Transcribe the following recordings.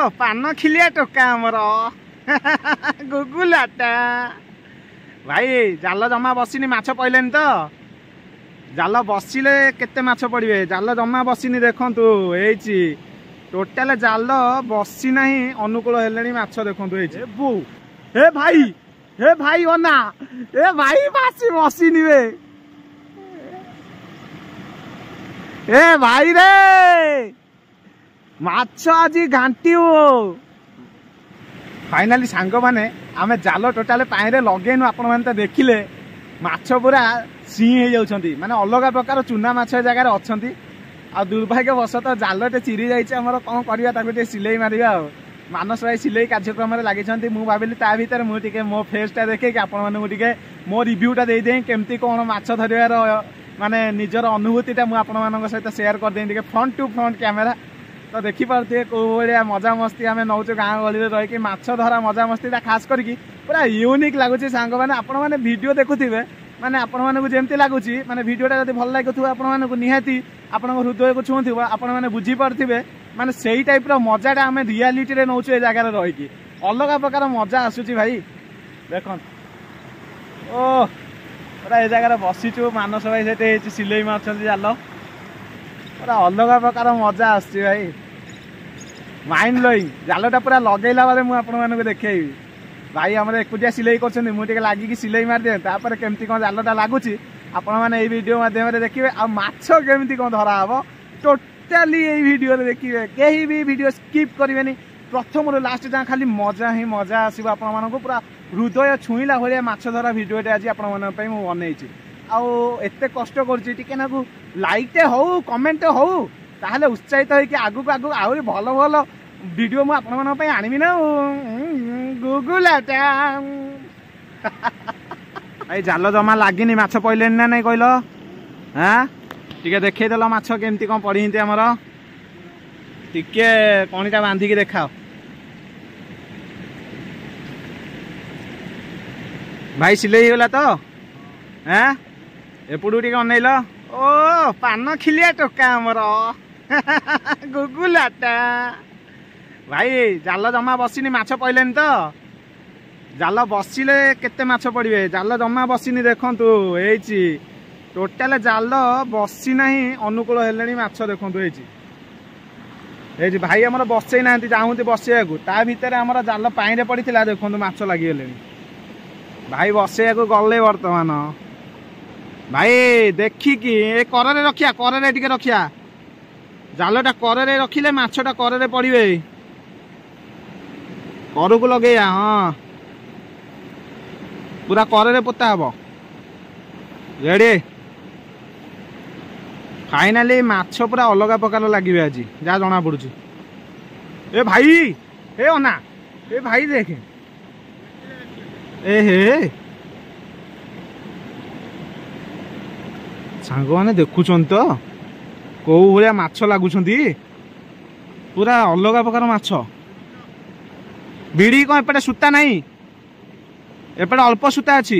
पान खिलिया टोका आमर गुगुलाटा भाई जाल जमा बसिनी माछ पइलेनी तो जाल बसिले केते माछ पड़िबे जाल जमा बसिनी देखंतु एइची टोटाल जाल बसी नहीं अनुकूल हेलेनी माछ देखंतु एइची बु हे भाई ओना ए भाई बासी बसिनी बे ए भाई रे माछ आज घांटी फाइनाली सांग माने आमे जाल टोटाल पानी लगेनु आपण माने तो देखिले माछ पूरा सी हो जाउछंती माने अलग प्रकार चुना माछ जगह अच्छंती आ दुर्भाग्यवशतः जालटे चिरी जाइए आमर कौन करवा ताको सिलाई मारिया मानस भाई सिलाई कार्यक्रम में लगी मु भाविली ता भीतर मुझे मो फेसटा देखे आपण माने मो रिव्यूटा दे दें केमती कौन माछ धरिवार माने निजर अनुभूतिटा मु आपण मानक सहित शेयर कर दें फ्रंट टू फ्रंट कैमेरा तो देखिपे कौ भाया मजा मस्ती आम नौचे गाँ गली रही माछ धरा मजा मस्तीटा खास करके पूरा यूनिक लगुच सांग मैंने आपण मैंने वीडियो देखुवे माने आपण मानक जमती लगुच माने वीडियोटा जब भल लगुव आपको निहाती आपण हृदय को छुँव आपण मैंने बुझीपारे माने सेई टाइप रो मजाटा आम रियालिटी रे नौचु ए जगह रही अलग प्रकार मजा आसूची भाई देख ओ पूरा ए जगह बसीचु मानस भाई से सिलाई मार्च जाल पूरा अलग प्रकार मजा आसुची भाई माइंड ब्लोइंग जालटा पूरा लगेला बेले मुझे देखी भाई आम एकुटिया सिलाई कर मुझे लगिकी सिलाई मारदे तापर केमती कौन जालटा लगुच आपण मैंने वीडियो माध्यम देखिए आ माछ केमती कौन धरा हम टोटाली ये वीडियो देखिए कहीं भी वीडियो स्किप करेंगे प्रथम रू लास्ट जहाँ खाली मजा ही मजा आसो आपण पूरा हृदय छुईला भाया माछ धरा वीडियोटे आज आपण बनई आत कष्ट कर लाइक हो कमेंट हो ताहले उत्साहित होइकि आगु आगु आहुरी भल भल वीडियो मु आपण मन पई आनिबि ना गुगुलाटा भाई जाल जमा लागिनी माछ पइलेनी ना नहीं कहलो हां टिके देखै देलो माछ केमती कोन पड़िहिंती हमर टिके कोणीटा बांधी के देखाओ भाई सिलाई होला तो हां एपडू टिके अनैलो ओ पान खिलिया टोका आमर गुगुलाटा भाई जाल जमा बसिनी माछ पइलेनी तो जाल बसिले केते माछ पड़िबे जाल जमा बसिनी देखंतु एइची टोटाल जाल बसी नहीं अनुकूल हेलेनी माछ देखंतु एइची भाई हमर बसई नांती जाउंती बसैयाकू ता भीतर हमर जाल पानी रे पड़िथिला देखंतु माछ लागि हेलेनी भाई बसैयाकू गले वर्तमान भाई देखिकी ए करे रखिया करे टिके रखिया जालटा करे रखिले माछटा करे पड़े कर को लगे हाँ पूरा करे पोता हम रेडी फाइनाली माछ पूरा अलग प्रकार लगे आज जहाँ जना पड़ी ए भाई ए अना ए भाई देख ए हे सांग मैंने देखुं तो कौ भाया माछ लगुंट पूरा अलग प्रकार माछ बिड़ी कौन एपटे सूता नहीं एपटे अल्प सूता अच्छी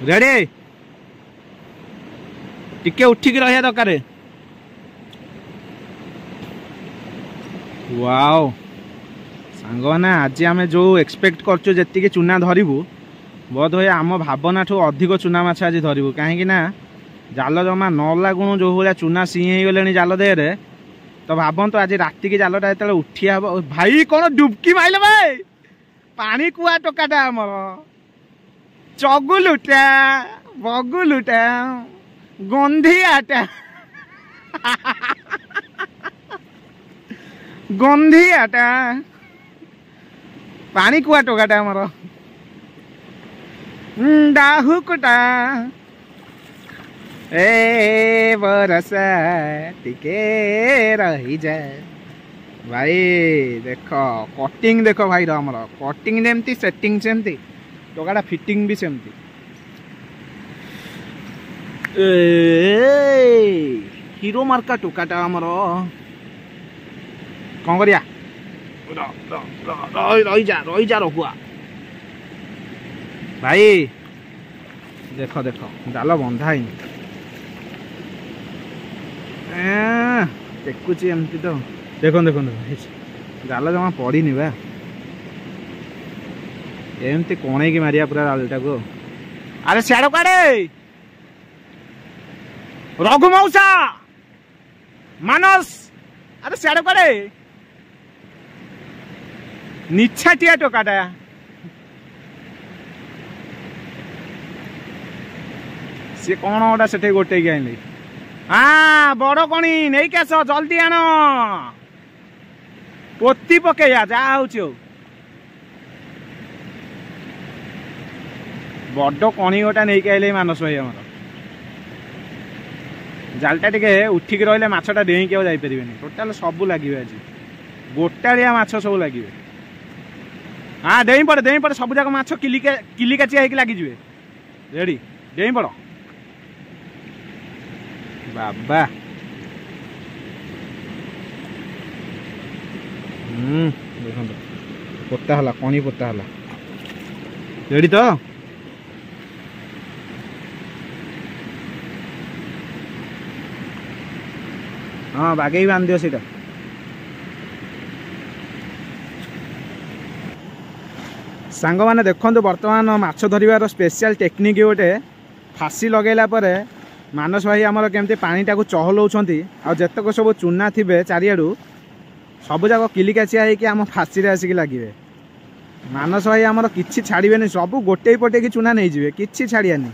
रेडी टिके उठिक रहा दरकार वाओ सांग मैंने आज आम जो एक्सपेक्ट करछु जेतिके चुना धरिबू बोध हुए आम भावना ठू अधिक चुना माछ आज धरबू कहीं जाल जमा न लगुण जो भाया चुना सी गले जाल देहरे तो भावत आज राति की जालटा जो उठिया हम भाई कौन डुबकी माइल भाई पानी कुआ टोकाटा आमर चगुलुटा बगुलुटा गंधियाटा गंधियाटा पानी कुआ टोकाटा आमर डाहुकुटा ए बरसा टिके रही जाए भाई देख कटिंग देख भाई हमर कटिंग जमती सेटिंग सेमती टोकाटा फिटिंग भी सेमती हीरो मार्का टोकाटा हमर कौन करिया रही जा रखुआ भाई देख देख जाल बंधा ही टेकुची एमती तो देखो देखो जाल जमा पड़नी बा एमती कण की मारिया पूरा जालटा को। अरे सियाड़ कड़े रघु मौसा मानस अरे सियाड़ कड़े निछाटिया टोकाटा सी कौन गोटा से गोटे आइली। हाँ बड़ कणी नहीं के आस जल्दी आण पोती पकईया जहा हूँ बड़ कणी गोटा नहीं आइले मानस भाई आमर जालटा टे उठिक रही मछटा डेई के जापर टोटाल सब लगे आज गोटाड़िया माछ सब लगे। हाँ डेई पड़े सब जाक माछ किलिकाचिया होगी लगिजे रेडी डेई पड़ बाबा देखो पोता हला कणी पोता हला रेडी तो हाँ बागे बांध दियो सीटा सांग मैंने देखो बर्तमान माछ धरिबार स्पेशल टेक्निक गोटे फासी लगेला परे मानस भाई आमर केमती पानीटा को चहलाउछंती आ जतक सब चूना थिबे चारियाडू सब जाक किलिकाचिया होइकि आम फासी रे आसिक लागिबे। मानस भाई आमर किछि छाड़िबेनी सब गोटे पटे की चूना नहीं जिवे किछि छाड़ियानी।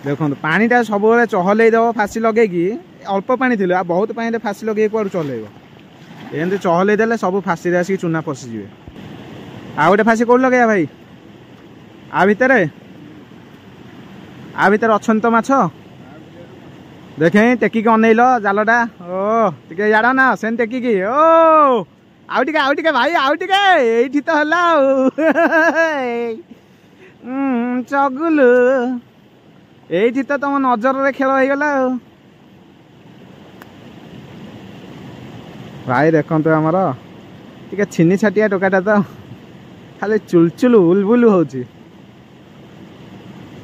देखो पानीटा सब बेले चहलै दब फासी लगेगी अल्प पानी थिले आ बहुत पानी फासी लगे कुआडू चलेइबो एमती चहलै देले सब फासी रे आसिक चूना पसिजिबे। आ गोटे फासी कोड लगेया भाई आ भितर अच्छन तो माछ देखे टेकिक अनैल जालटा ओ टे जाड़ ना से टेकिक ओ आउटे भाई आउटे ये तो है चगुलु ये तो तुम नजर रे खेल हो गला भाई देखो आमर टे छिनी छाटिया टोकाटा तो खाली चुलचुल उलबुल होची।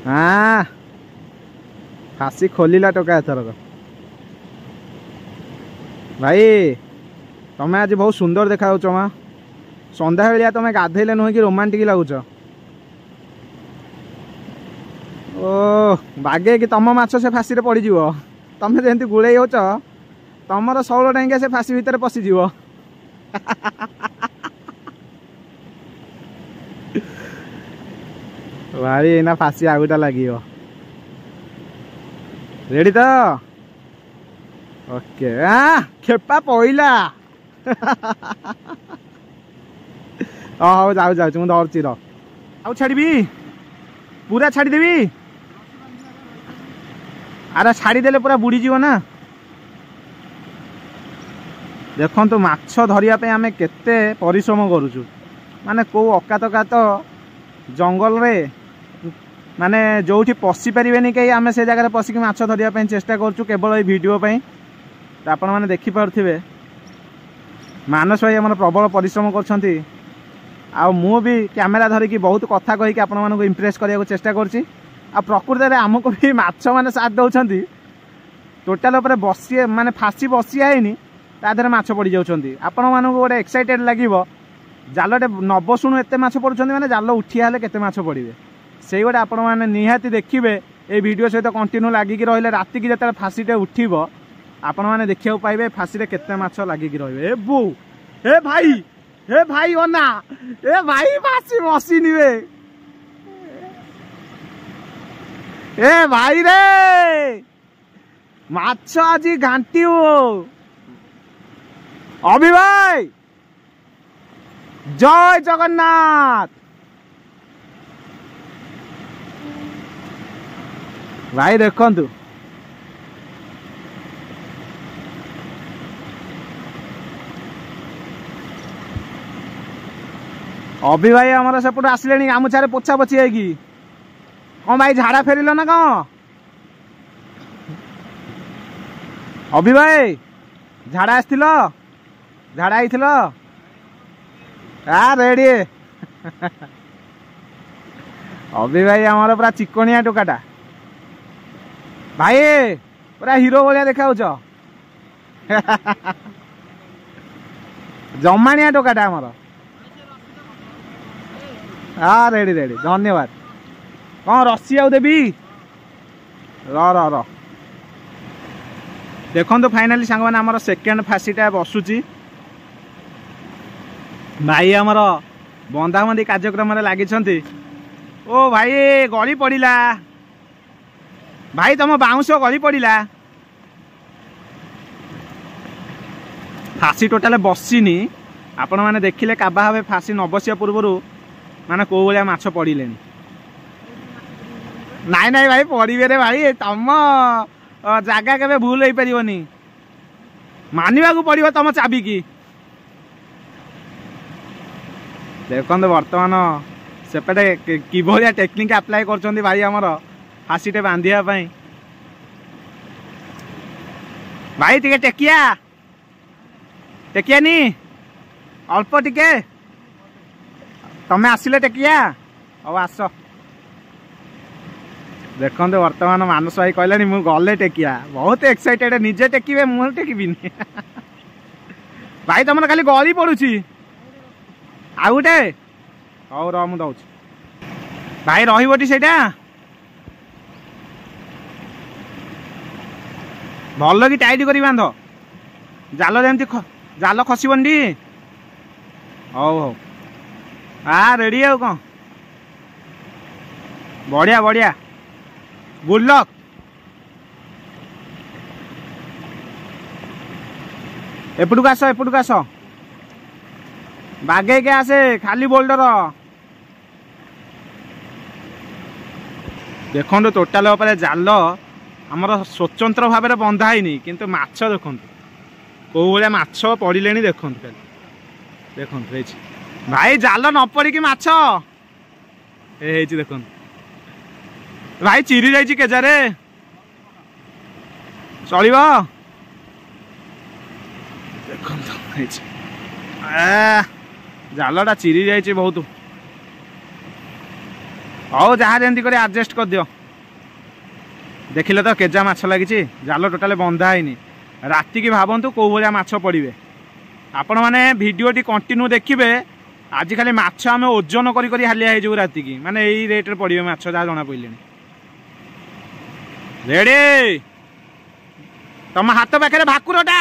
हाँ फासी खोलिला टोका एथरक भाई तमें आज बहुत सुंदर देखा माँ संध्या बेलिया तुम गाधेले नुह कि रोमांटिक लगुच ओ बागे कि तुम माछ से फासी रे पड़ी जीवो तमें जमी गुड़े होच तमर शौल टाइम से फासी भितर पशिज भाई ना फासी आगुटा लगे रेडी तो ओके खेपा पइला हाँ जाऊ जाऊ मुझे धरची रहा छाड़ी पूरा छाड़देवी अरे छाड़देले पूरा बुड़ीज ना। देखो तो माछ धरिया आम केते परिश्रम करुचु माने को अकात जंगल रे माने जोठी पशि पारे कहीं आम से जगह पशिक माछ धरिया चेष्टा करूँ केवल ये वीडियो तो आपण मैंने देखिपे मानस भाई आम प्रबल परिश्रम कर मु भी कैमेरा धरिकी बहुत कथा कहीकि आपण मानक इम्प्रेस करने चेष्टा करुँची आ प्रकृत में आमको भी माछ मैंने साथ दौरान टोटाल बसी माने फासी बसिया है तादे माछ पड़ जाऊँच आपण मानक गोटे एक्साइटेड लगे जालटे न बसुणु एत माछ पड़ुंट मैंने जाल उठिया हेले केते माछ पड़े से गोटे आपण मैंने निहाती देखिए ये वीडियो सहित कंटिन्यू लगिकी रही राति की जो फासीटे उठब आपण मैंने देखा पाइबे फासी केते माछ लगिकी रही बो हे भाई अना ए भाई फासी बसी निबे ए भाई रे माछ आज घाटी अभि भाई जय जगन्नाथ भाई देखंतु अभि भाई आमर सेपट आसिले गामुछारे पोछा पोछी है कौन भाई झाड़ा फेरिल ना कौन अभि भाई झाड़ा आसथिल झाड़ा आइथिल रेडी अभि भाई आमर पूरा चिकनिया टोकाटा भाई पूरा हीरो भाया देखा जमाणिया टोकाटा आमर हाँ रेडी रेडी धन्यवाद कौन रस्सी आउ देवी र देखो फाइनाली सांग मैंने आमर सेकेंड फासीटा बसुची भाई आमर बंधाबंधी कार्यक्रम लगी ओ भाई गली पड़ा भाई तुम बाउंश गली पड़ा फासी टोटाल बसिनी आपण मैंने देखिले काबा भावे फासी न बसिया पूर्व माने को भाया माछ पड़े नाई नाई भाई पड़े रे भाई तुम जगह के भूल हो पारनी मानवा को पड़ो तुम चाबी की देखो बर्तमान सेपटे कि टेक्निक अप्लाई कर भाई आमर फासीटे बांधिया भाई टे टेकिया टेकियानी अल्प टिके तमें आसिले टेकिया अब आस देखो बर्तमान मानस भाई कहले मु गले टेकिया बहुत एक्साइटेड निजे टेकिबे मु टेकिबिनी भाई तुम खाली गली पड़ुची आउ गोटे हौ र मु दउछि भाई रहिबटी सेटा भल कि टाइट करी बांध जाल जमती जाल खसबनी हौ हौ आ रेडी आउ कौन बढ़िया बढ़िया गुड लक एपटू आस बागे के आसे खाली बोल्डर देखो टोटाल जाल आमर स्वतंत्र भाव में बंधा है किंतु माछ देखो कौ भाया माछ पड़े देखो देखो भाई जाल न पड़ी माछ देखो भाई चिरी जाइए केजारे चलो देखो जालटा चिरी जाइए बहुत हौ जहाँ जमी कर आडजस्ट कर दियो देखिले तो केजा माछ लगी जाल टोटाल बंधा है राति की भावतु कौ भाया माछ पड़े आपण मैंने भिडटी कंटिन्यू देखिए आज खाली माछ आम ओजन करी हालिया हो राति की माने यही रेट पड़े माछ जहाँ जना पड़े रेडी तुम हाथ पाखे भाकुरटा